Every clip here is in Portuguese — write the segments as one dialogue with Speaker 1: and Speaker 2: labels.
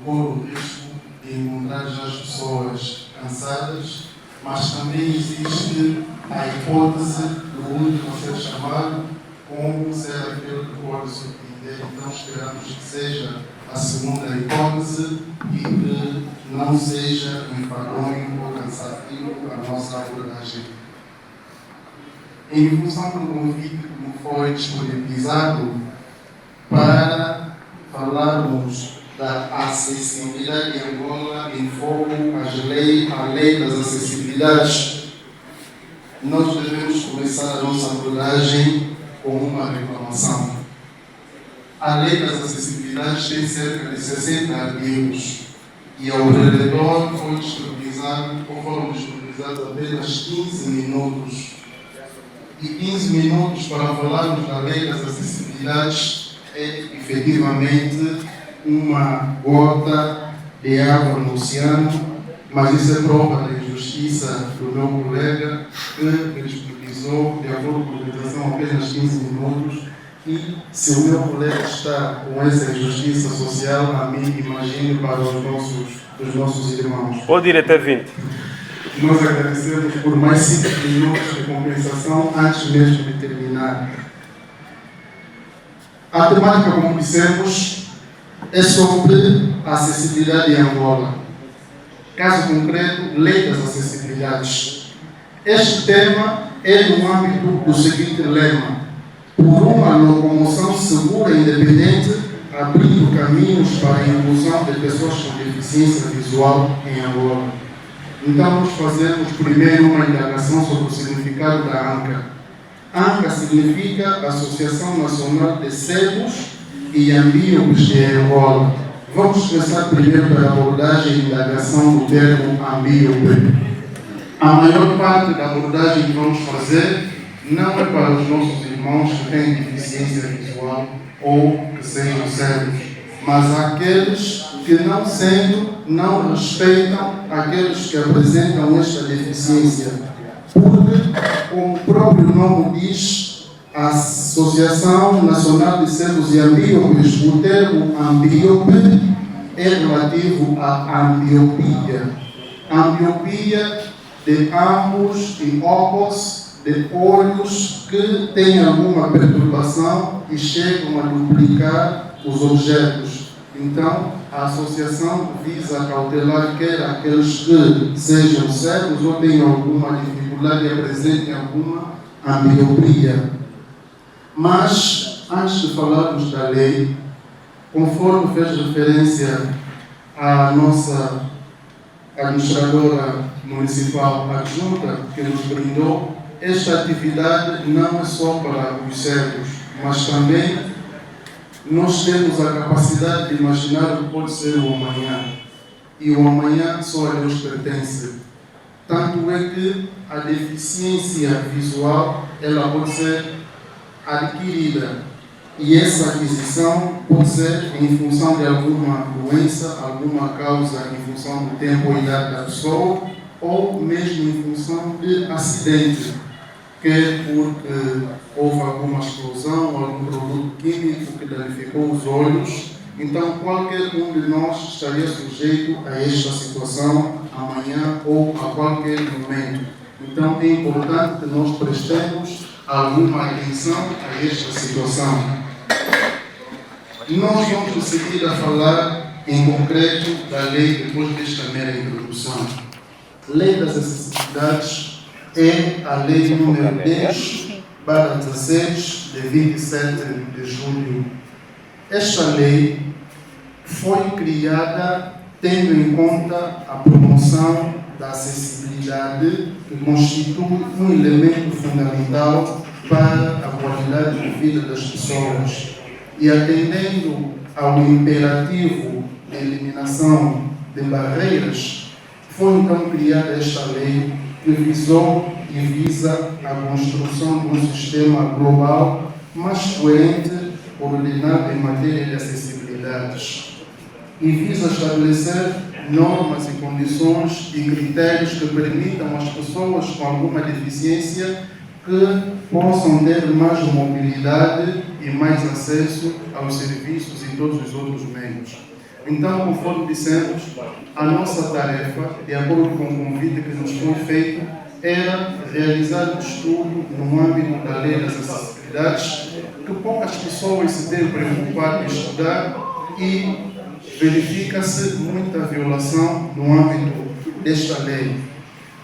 Speaker 1: corre o risco de encontrar as pessoas cansadas, mas também existe a hipótese do único a ser chamado como ser aquele que pode surpreender. Então esperamos que seja a segunda hipótese e que não seja enfadonho ou cansativo a nossa abordagem. Em função do convite que me foi disponibilizado para falarmos da acessibilidade em Angola em foco à lei das acessibilidades, nós devemos começar a nossa abordagem com uma reclamação. A lei das acessibilidades tem cerca de 60 artigos e ao redor foram disponibilizados apenas 15 minutos. E 15 minutos para falarmos da lei das acessibilidades é efetivamente uma gota de água no oceano, mas isso é prova da injustiça do meu colega que me disponibilizou, de acordo com a legislação, apenas 15 minutos. E se o meu colega está com essa injustiça social, a mim, imagine para os nossos irmãos.
Speaker 2: Pode ir até 20.
Speaker 1: Nós agradecemos por mais 5 minutos de compensação antes mesmo de terminar. A temática, como dissemos, é sobre a acessibilidade em Angola. Caso concreto, lei das acessibilidades. Este tema é no âmbito do seguinte lema: por uma locomoção segura e independente, abrindo caminhos para a inclusão de pessoas com deficiência visual em Angola. Então, nós fazemos primeiro uma indagação sobre o significado da ANCA. ANCA significa Associação Nacional de Cegos e Ambíopes de Angola. Vamos começar primeiro pela abordagem e indagação do termo ambíope. A maior parte da abordagem que vamos fazer não é para os nossos irmãos que têm deficiência visual ou que sejam cegos, mas aqueles que, não sendo, não respeitam aqueles que apresentam esta deficiência. Porque, como o próprio nome diz, a Associação Nacional de Cegos e Ambíopes, o termo ambíope é relativo à ambliopia. Ambliopia de ambos e opos, de olhos que têm alguma perturbação e chegam a duplicar os objetos. Então, a associação visa cautelar quer aqueles que sejam cegos ou tenham alguma dificuldade e apresentem alguma ambliopia. Mas, antes de falarmos da lei, conforme fez referência à nossa administradora municipal adjunta que nos brindou, esta atividade não é só para os cegos, mas também nós temos a capacidade de imaginar o que pode ser o amanhã. E o amanhã só a Deus pertence. Tanto é que a deficiência visual ela pode ser adquirida. E essa aquisição pode ser em função de alguma doença, alguma causa em função do tempo ou idade da pessoa, ou mesmo em função de acidente, quer porque houve alguma explosão, algum produto químico que danificou os olhos. Então, qualquer um de nós estaria sujeito a esta situação amanhã ou a qualquer momento. Então, é importante que nós prestemos alguma atenção a esta situação. Nós vamos de seguida falar em concreto da lei depois desta mera introdução. Lei das acessibilidades é a lei número 10/16 de 27 de julho. Esta lei foi criada tendo em conta a promoção da acessibilidade, que constitui um elemento fundamental para a qualidade de vida das pessoas. E atendendo ao imperativo de eliminação de barreiras, foi então criada esta lei que visou e visa a construção de um sistema global mais coerente, coordenado em matéria de acessibilidades. E visa estabelecer normas e condições e critérios que permitam às pessoas com alguma deficiência que possam ter mais mobilidade e mais acesso aos serviços e todos os outros meios. Então, conforme dissemos, a nossa tarefa, de acordo com o convite que nos foi feito, era realizar um estudo no âmbito da lei das acessibilidades, que poucas pessoas se têm preocupado em estudar e verifica-se muita violação no âmbito desta lei.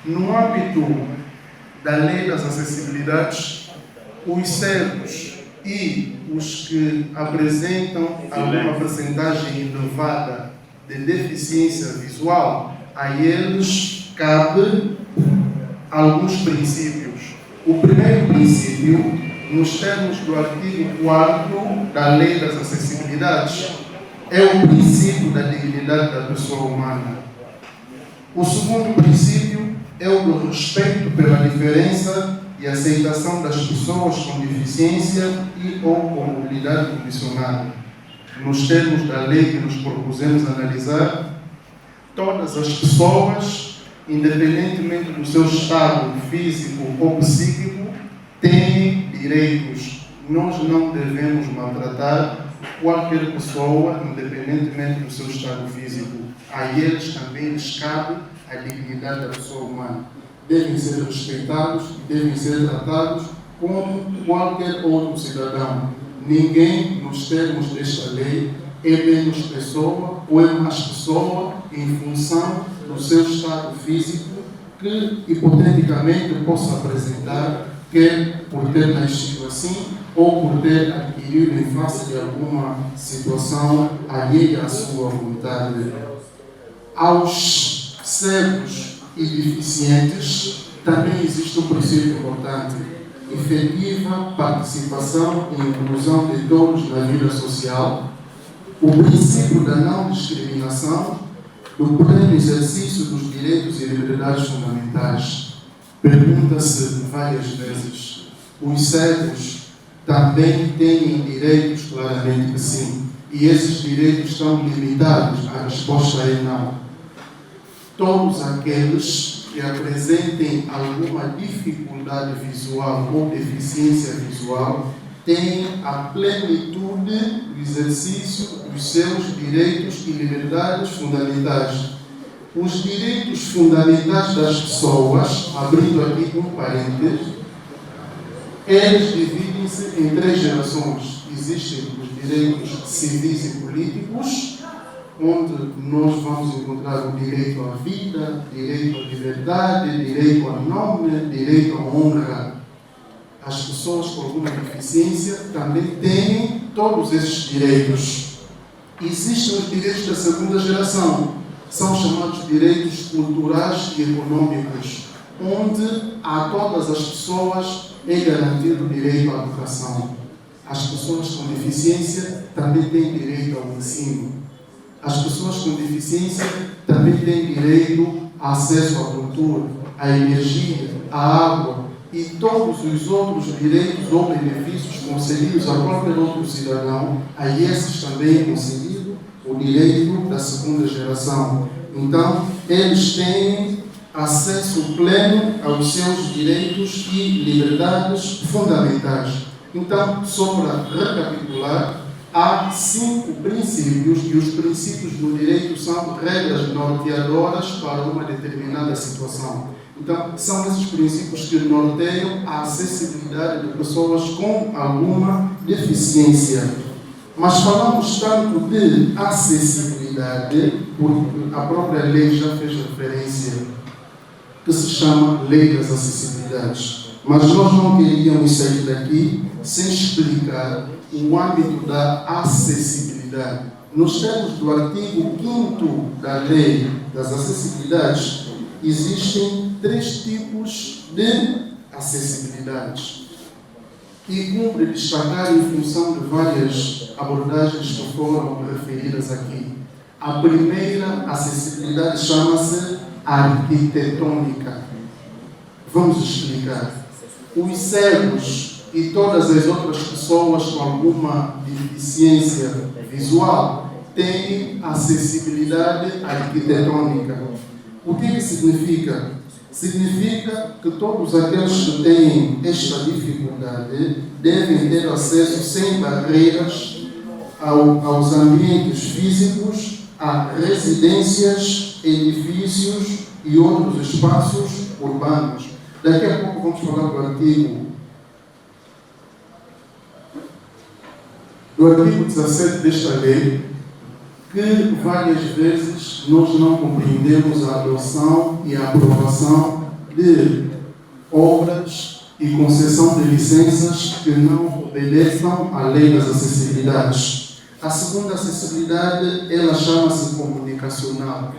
Speaker 1: No âmbito da lei das acessibilidades, os cegos e os que apresentam alguma percentagem elevada de deficiência visual, a eles cabe alguns princípios. O primeiro princípio, nos termos do artigo 4º da Lei das Acessibilidades, é o princípio da dignidade da pessoa humana. O segundo princípio é o do respeito pela diferença e aceitação das pessoas com deficiência e ou com mobilidade condicionada. Nos termos da lei que nos propusemos analisar, todas as pessoas, independentemente do seu estado físico ou psíquico, têm direitos. Nós não devemos maltratar qualquer pessoa, independentemente do seu estado físico. A eles também lhes cabe a dignidade da pessoa humana. Devem ser respeitados e devem ser tratados como qualquer outro cidadão. Ninguém, nos termos desta lei, é menos pessoa ou é mais pessoa em função do seu estado físico que, hipoteticamente, possa apresentar, quer por ter nascido assim ou por ter adquirido em face de alguma situação alheia à sua vontade. Aos cegos e deficientes também existe um princípio importante: efetiva participação e inclusão de todos na vida social, o princípio da não discriminação, do pleno exercício dos direitos e liberdades fundamentais. Pergunta-se várias vezes: os cegos também têm direitos? Claramente que sim. E esses direitos estão limitados? A resposta é não. Todos aqueles que apresentem alguma dificuldade visual ou deficiência visual têm a plenitude do exercício dos seus direitos e liberdades fundamentais. Os direitos fundamentais das pessoas, abrindo aqui um parênteses, eles dividem-se em 3 gerações. Existem os direitos civis e políticos, onde nós vamos encontrar o direito à vida, direito à liberdade, direito ao nome, direito à honra. As pessoas com alguma deficiência também têm todos esses direitos. Existem os direitos da segunda geração, são chamados direitos culturais e econômicos, onde a todas as pessoas é garantido o direito à educação. As pessoas com deficiência também têm direito ao ensino. As pessoas com deficiência também têm direito a acesso à cultura, à energia, à água e todos os outros direitos ou benefícios concedidos a qualquer outro cidadão. A esses também é concedido o direito da segunda geração. Então, eles têm acesso pleno aos seus direitos e liberdades fundamentais. Então, só para recapitular, há 5 princípios, e os princípios do direito são regras norteadoras para uma determinada situação. Então, são esses princípios que norteiam a acessibilidade de pessoas com alguma deficiência. Mas falamos tanto de acessibilidade, porque a própria lei já fez referência, que se chama Lei das Acessibilidades. Mas nós não queríamos sair daqui sem explicar o âmbito da acessibilidade. Nos termos do artigo 5º da Lei das Acessibilidades, existem 3 tipos de acessibilidades. E cumpre destacar em função de várias abordagens que foram referidas aqui. A primeira acessibilidade chama-se arquitetônica. Vamos explicar. Os cegos e todas as outras pessoas com alguma deficiência visual têm acessibilidade arquitetônica. O que significa? Significa que todos aqueles que têm esta dificuldade devem ter acesso sem barreiras aos ambientes físicos a residências, edifícios e outros espaços urbanos. Daqui a pouco vamos falar do artigo 17 desta lei, que várias vezes nós não compreendemos a adoção e a aprovação de obras e concessão de licenças que não obedeçam à lei das acessibilidades. A segunda acessibilidade, ela chama-se comunicacional.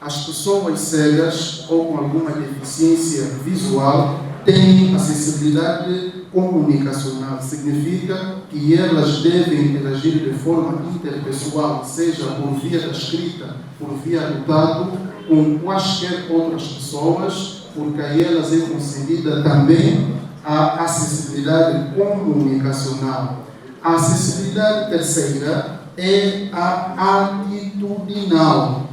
Speaker 1: As pessoas cegas ou com alguma deficiência visual têm acessibilidade comunicacional. Significa que elas devem interagir de forma interpessoal, seja por via da escrita, por via do tato, com quaisquer outras pessoas, porque a elas é concedida também a acessibilidade comunicacional. A acessibilidade terceira é a atitudinal.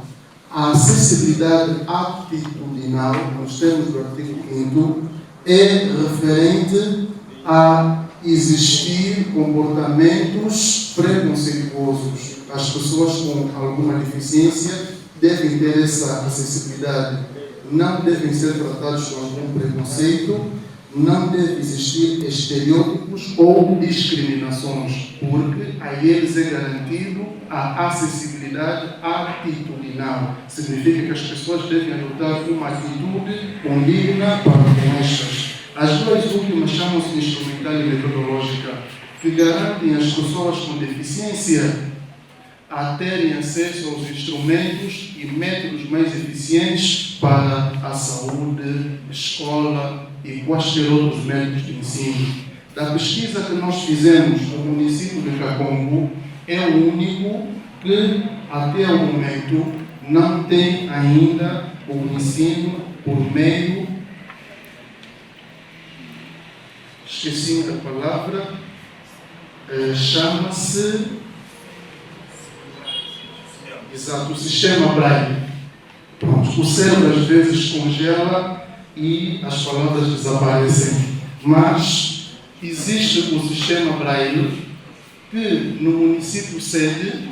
Speaker 1: A acessibilidade atitudinal, nos termos do artigo 5º, é referente a existir comportamentos preconceituosos. As pessoas com alguma deficiência devem ter essa acessibilidade. Não devem ser tratados com algum preconceito, não deve existir estereótipos ou discriminações, porque a eles é garantido a acessibilidade atitudinal. Significa que as pessoas devem adotar uma atitude condigna para com estas. As duas últimas chamam-se de instrumental e metodológica, que garantem às pessoas com deficiência a terem acesso aos instrumentos e métodos mais eficientes para a saúde, escola e quaisquer outros métodos de ensino. Da pesquisa que nós fizemos no município de Kakongo, é o único que, até o momento, não tem ainda o ensino por meio, esqueci da palavra, chama-se, exato, o sistema Braille. Pronto, o cérebro às vezes congela e as palavras desaparecem, mas existe o sistema Braille, que no município sede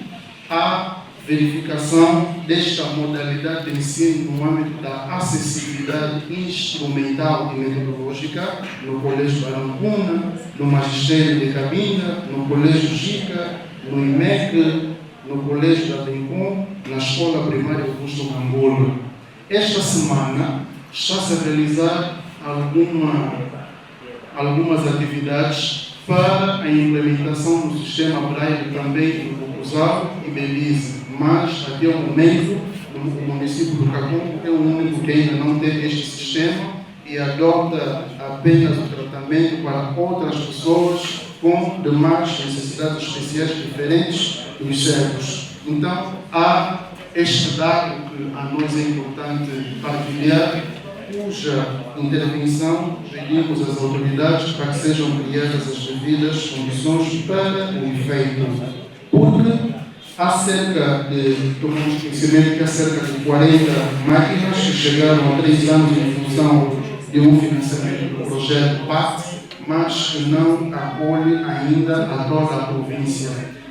Speaker 1: há verificação desta modalidade de ensino no âmbito da acessibilidade instrumental e metodológica no Colégio Barão, no Magistério de Cabinda, no Colégio Jica, no IMEC, no Colégio da Bencom, na Escola Primária Augusto Mangola. Esta semana está-se a realizar algumas atividades para a implementação do sistema Braille também em Bocuzal e Belize, mas até o momento o município do Kakongo é o único que ainda não tem este sistema e adota apenas o tratamento para outras pessoas com demais necessidades especiais diferentes dos cegos. Então, há este dado que a nós é importante partilhar, cuja intervenção pedimos às autoridades para que sejam criadas as devidas condições para o efeito. Porque tomamos conhecimento que há cerca de 40 máquinas que chegaram há 3 anos em função de um financiamento do projeto PAT, mas que não acolhe ainda a toda a província.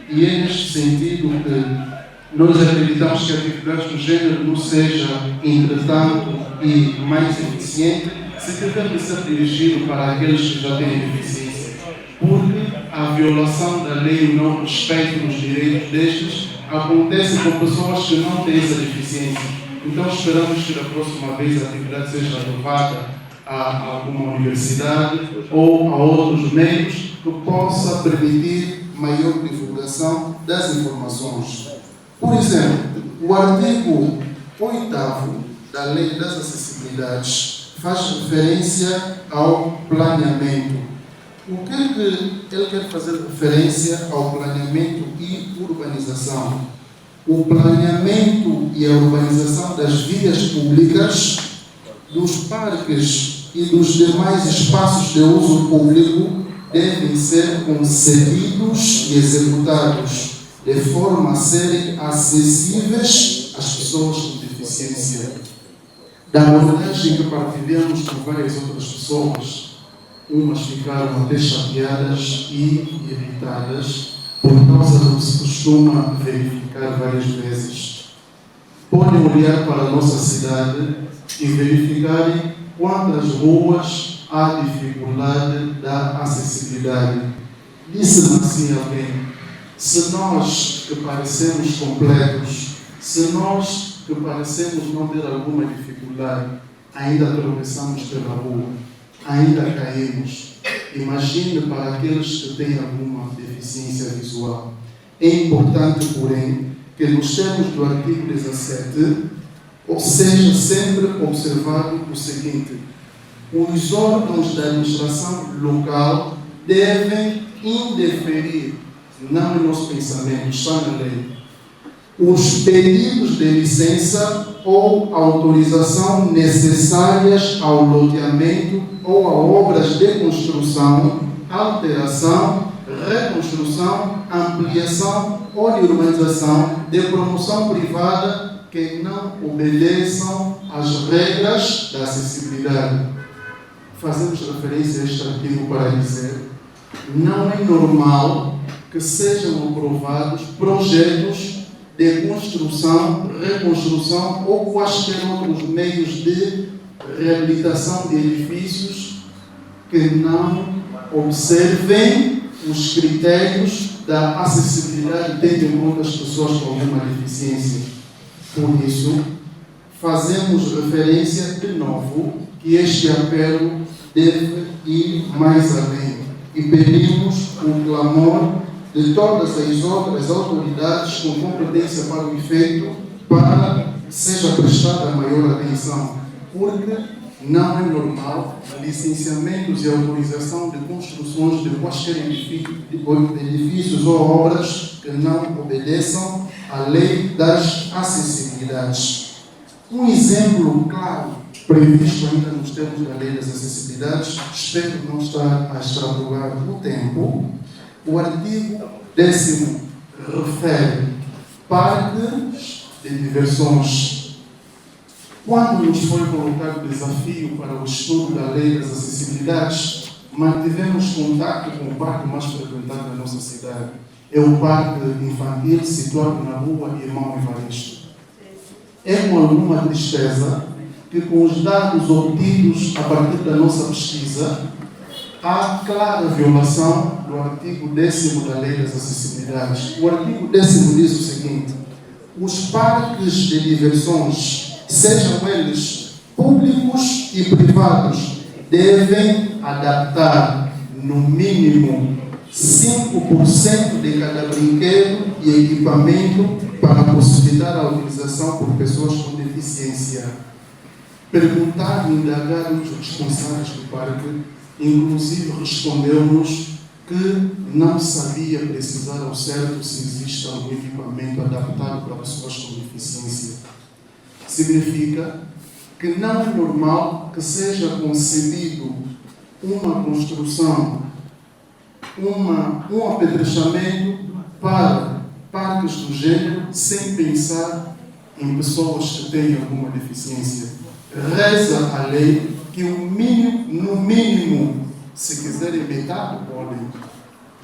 Speaker 1: E é neste sentido que nós acreditamos que a atividade do género não seja, entretanto, e mais eficiente se tiver de ser dirigido para aqueles que já têm deficiência. Porque a violação da lei e o não respeito dos direitos destes acontece com pessoas que não têm essa deficiência. Então esperamos que da próxima vez a atividade seja levada a alguma universidade ou a outros meios que possa permitir maior divulgação das informações. Por exemplo, o artigo 8º da Lei das Acessibilidades faz referência ao planeamento. O que é que ele quer fazer referência ao planeamento e urbanização? O planeamento e a urbanização das vias públicas, dos parques e dos demais espaços de uso público devem ser concebidos e executados de forma a serem acessíveis às pessoas com deficiência. Da abordagem que partilhamos com várias outras pessoas, umas ficaram até chateadas e irritadas, por causa do que se costuma verificar várias vezes. Podem olhar para a nossa cidade e verificarem quantas ruas há dificuldade da acessibilidade. Disse-me assim alguém: se nós que parecemos completos, se nós que parecemos não ter alguma dificuldade, ainda tropeçamos pela rua, ainda caímos, imagine para aqueles que têm alguma deficiência visual. É importante, porém, que nos termos do artigo 17, seja sempre observado o seguinte: os órgãos da administração local devem indeferir, não no nosso pensamento, está na lei, os pedidos de licença ou autorização necessárias ao loteamento ou a obras de construção, alteração, reconstrução, ampliação ou de urbanização de promoção privada que não obedeçam às regras da acessibilidade. Fazemos referência a este artigo para dizer: não é normal que sejam aprovados projetos de construção, reconstrução ou quaisquer outros meios de reabilitação de edifícios que não observem os critérios da acessibilidade, tendo em conta as pessoas com alguma deficiência. Por isso, fazemos referência de novo que este apelo deve ir mais além e pedimos o clamor de todas as outras autoridades com competência para o efeito, para que seja prestada a maior atenção, porque não é normal licenciamentos e autorização de construções de quaisquer edifícios ou obras que não obedeçam à lei das acessibilidades. Um exemplo claro, previsto ainda nos termos da lei das acessibilidades, espero não estar a extrapolar o tempo. O artigo 10º refere parques de diversões. Quando nos foi colocado o desafio para o estudo da lei das acessibilidades, mantivemos contato com o parque mais frequentado da nossa cidade. É o parque infantil situado na rua Irmão Evaristo. É com alguma tristeza que, com os dados obtidos a partir da nossa pesquisa, há clara violação do artigo 10º da Lei das Acessibilidades. O artigo 10º diz o seguinte: os parques de diversões, sejam eles públicos e privados, devem adaptar, no mínimo, 5% de cada brinquedo e equipamento para possibilitar a utilização por pessoas com deficiência. Perguntar e indagar os responsáveis do parque, inclusive respondeu-nos que não sabia precisar ao certo se existe algum equipamento adaptado para pessoas com deficiência. Significa que não é normal que seja concebido uma construção, um apedrechamento para parques do gênero sem pensar em pessoas que têm alguma deficiência. Reza a lei que o mínimo, no mínimo, se quiserem metade, podem,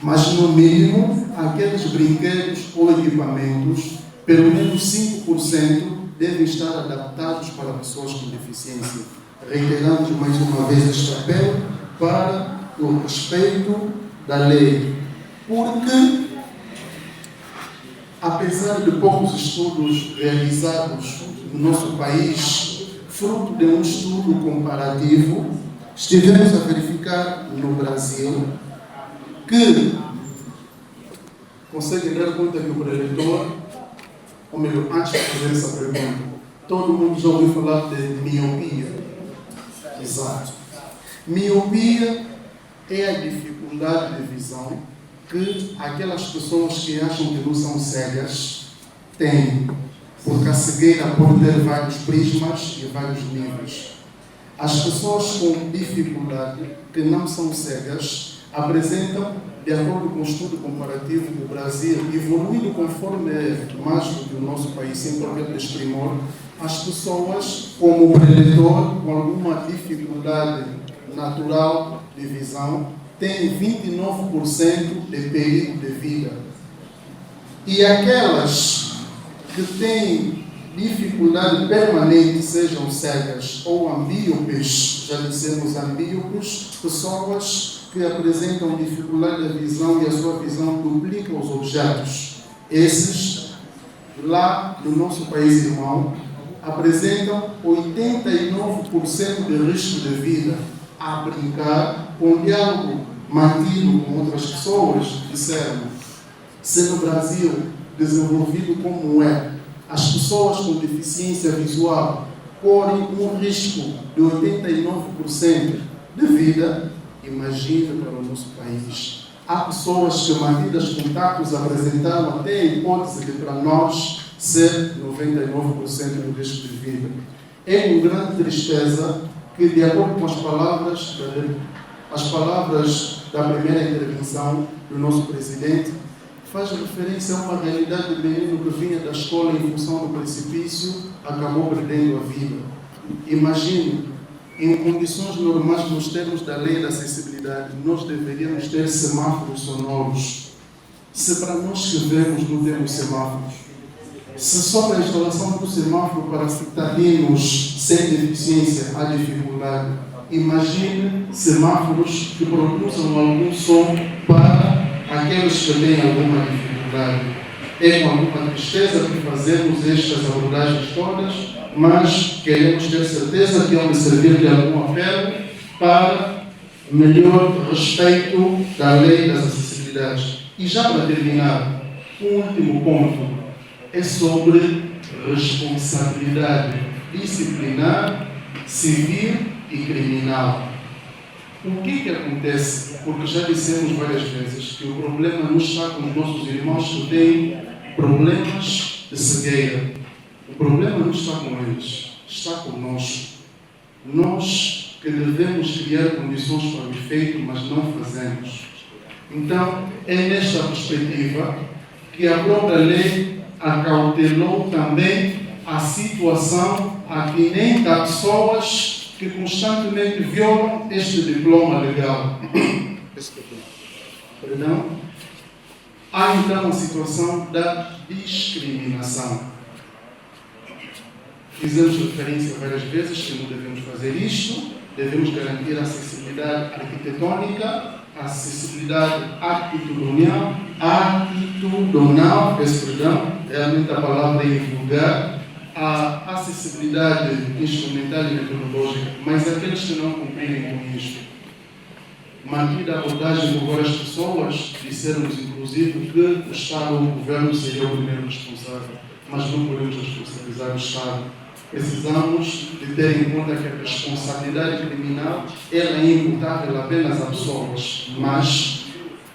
Speaker 1: mas no mínimo, aqueles brinquedos ou equipamentos, pelo menos 5%, devem estar adaptados para pessoas com deficiência. Reiteramos mais uma vez este apelo para o respeito da lei, porque, apesar de poucos estudos realizados no nosso país, fruto de um estudo comparativo, estivemos a verificar no Brasil que conseguem dar conta que o preletor, ou melhor, antes de fazer essa pergunta, todo mundo já ouviu falar de miopia. Exato. Miopia é a dificuldade de visão que aquelas pessoas que acham que não são cegas têm, porque a cegueira pode ter vários prismas e vários níveis. As pessoas com dificuldade, que não são cegas, apresentam, de acordo com o estudo comparativo do Brasil, evoluindo conforme é mais do que o nosso país, sem qualquer desprimor, as pessoas, como o preletor, com alguma dificuldade natural de visão, têm 29% de perigo de vida. E aquelas que têm dificuldade permanente, sejam cegas ou ambíopes, já dissemos ambíopes, pessoas que apresentam dificuldade da visão e a sua visão duplica os objetos. Esses, lá no nosso país irmão, apresentam 89% de risco de vida a brincar com diálogo mantido com outras pessoas. Disseram, se no Brasil, desenvolvido como é, as pessoas com deficiência visual correm um risco de 89% de vida, imagina para o nosso país. Há pessoas que, mantidas contatos, apresentaram até a hipótese de, para nós, ser 99% do risco de vida. É com grande tristeza que, de acordo com as palavras da primeira intervenção do nosso presidente, faz referência a uma realidade de menino que vinha da escola em função do precipício, acabou perdendo a vida. Imagine, em condições normais, nos termos da lei da acessibilidade, nós deveríamos ter semáforos sonoros. Se para nós que vemos não temos semáforos, se só para a instalação do semáforo para citadinos sem deficiência há dificuldade, imagine semáforos que produzam algum som para aqueles que têm alguma dificuldade. É com alguma tristeza que fazemos estas abordagens todas, mas queremos ter certeza que vão servir de algum apelo para melhor respeito da lei das acessibilidades. E já para terminar, um último ponto é sobre responsabilidade disciplinar, civil e criminal. O que acontece? Porque já dissemos várias vezes que o problema não está com os nossos irmãos que têm problemas de cegueira. O problema não está com eles, está conosco. Nós que devemos criar condições para o efeito, mas não fazemos. Então, é nesta perspectiva que a própria lei acautelou também a situação atinente a pessoas que constantemente violam este diploma legal. Perdão? Há então a situação da discriminação. Fizemos referência várias vezes que não devemos fazer isto, devemos garantir a acessibilidade arquitetônica, a acessibilidade atitudinal, realmente a palavra é vulgar, a acessibilidade instrumental e metodológica, mas aqueles que não cumprirem com isto, mantida a abordagem com várias pessoas, disseram-nos inclusive que o Estado ou o Governo seria o primeiro responsável, mas não podemos responsabilizar o Estado. Precisamos de ter em conta que a responsabilidade criminal ela é imputável apenas a pessoas, mas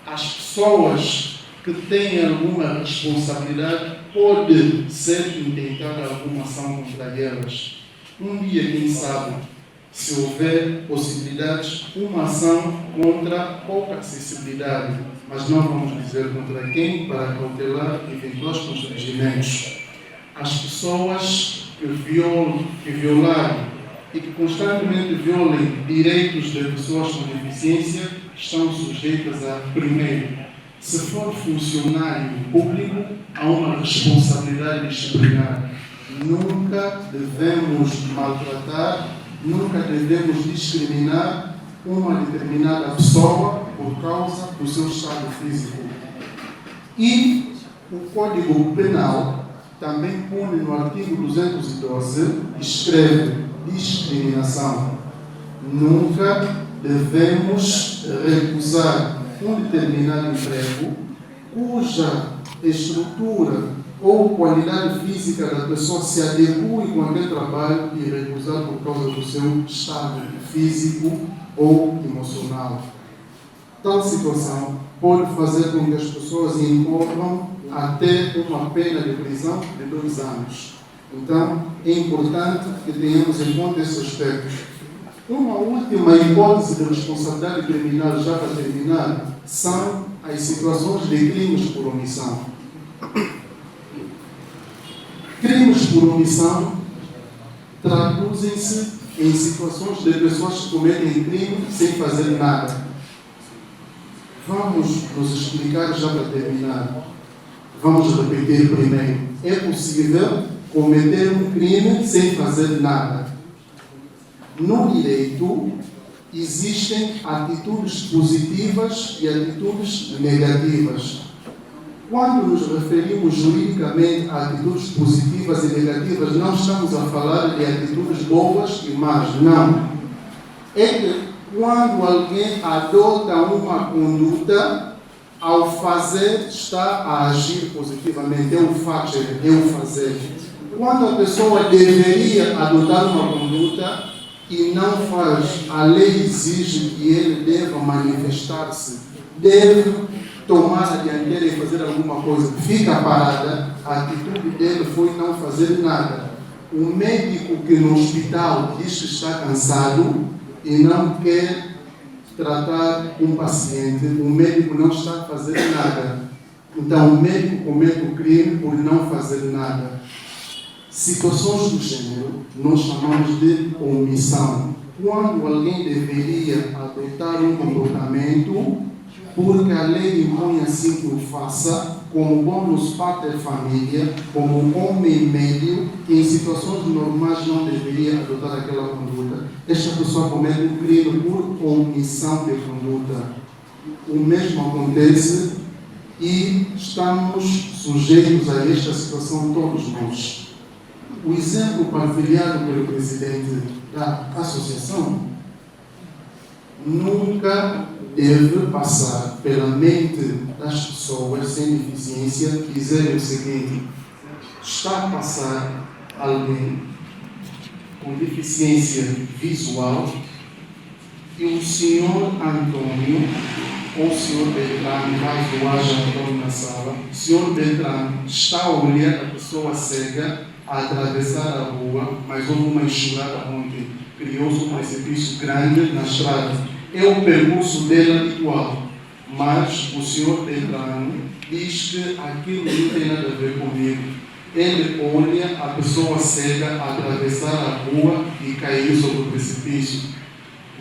Speaker 1: as pessoas que têm alguma responsabilidade pode ser intentada alguma ação contra elas. Um dia, quem sabe, se houver possibilidades, uma ação contra pouca acessibilidade, mas não vamos dizer contra quem para cautelar eventuais constrangimentos. As pessoas que violaram e que constantemente violem direitos de pessoas com deficiência estão sujeitas a, primeiro, se for funcionário público, há uma responsabilidade disciplinar. Nunca devemos maltratar, nunca devemos discriminar uma determinada pessoa por causa do seu estado físico. E o Código Penal também pune no artigo 212, escreve discriminação. Nunca devemos recusar um determinado emprego cuja estrutura ou qualidade física da pessoa se adeque com aquele trabalho e recusar por causa do seu estado físico ou emocional. Tal situação pode fazer com que as pessoas incorram até uma pena de prisão de 2 anos. Então, é importante que tenhamos em conta esse aspecto. Uma última hipótese de responsabilidade criminal, já para terminar, são as situações de crimes por omissão. Crimes por omissão traduzem-se em situações de pessoas que cometem crime sem fazer nada. Vamos nos explicar já para terminar. Vamos repetir primeiro. É possível cometer um crime sem fazer nada. No direito, existem atitudes positivas e atitudes negativas. Quando nos referimos juridicamente a atitudes positivas e negativas, não estamos a falar de atitudes boas e más, não. É que quando alguém adota uma conduta, ao fazer está a agir positivamente, é o fazer, é o fazer. Quando a pessoa deveria adotar uma conduta e não faz, a lei exige que ele deva manifestar-se, deve tomar a dianteira e fazer alguma coisa, fica parada, a atitude dele foi não fazer nada. O médico que no hospital diz que está cansado e não quer tratar um paciente, o médico não está a fazer nada. Então o médico comete o crime por não fazer nada. Situações do gênero nós chamamos de omissão. Quando alguém deveria adotar um comportamento porque a lei impõe assim que o faça, como bonus pater família, como homem médio, que em situações normais não deveria adotar aquela conduta, esta pessoa comete um crime por omissão de conduta. O mesmo acontece e estamos sujeitos a esta situação todos nós. O exemplo partilhado pelo presidente da associação nunca deve passar pela mente das pessoas sem deficiência dizerem o seguinte: está a passar alguém com deficiência visual e o senhor Antônio ou o senhor Beltrano, caso haja Antônio na sala, o senhor Beltrano está a olhar a pessoa cega a atravessar a rua, mas houve uma enxurrada ontem, criou-se um precipício grande na estrada. É o percurso dele habitual, mas o senhor Beltrano diz que aquilo não tem nada a ver comigo. Ele olha a pessoa cega a atravessar a rua e cair sobre o precipício.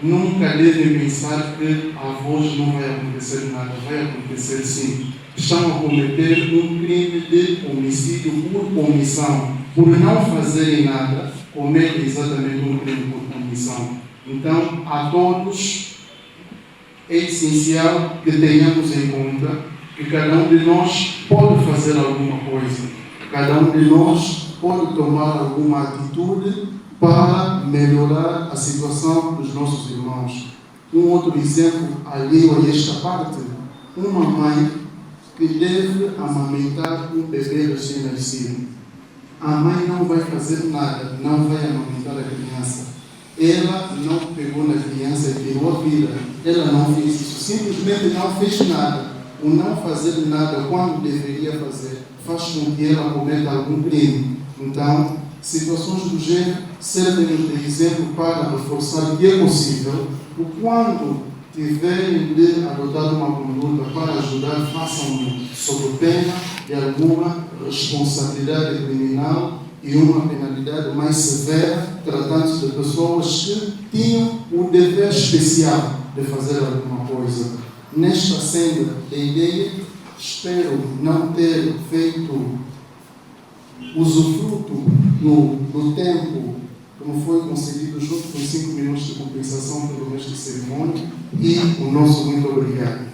Speaker 1: Nunca devem pensar que a voz não vai acontecer nada, vai acontecer sim. Estão a cometer um crime de homicídio por omissão. Por não fazerem nada, cometem exatamente um crime por omissão. Então, a todos é essencial que tenhamos em conta que cada um de nós pode fazer alguma coisa, cada um de nós pode tomar alguma atitude para melhorar a situação dos nossos irmãos. Um outro exemplo alheio a esta parte: uma mãe que deve amamentar um bebê recém-nascido. A mãe não vai fazer nada, não vai amamentar a criança. Ela não pegou na criança e tirou a vida. Ela não fez isso, simplesmente não fez nada. O não fazer nada quando deveria fazer faz com que ela cometa algum crime. Então, situações do gênero servem-nos de exemplo para reforçar que é possível, quando tiverem de adotar uma conduta para ajudar, façam-no sob pena de alguma responsabilidade criminal e uma penalidade mais severa, tratando-se de pessoas que tinham o dever especial de fazer alguma coisa. Nesta senda de ideia, espero não ter feito usufruto do tempo como foi concedido junto com 5 minutos de compensação pelo mestre de cerimônia, e o nosso muito obrigado.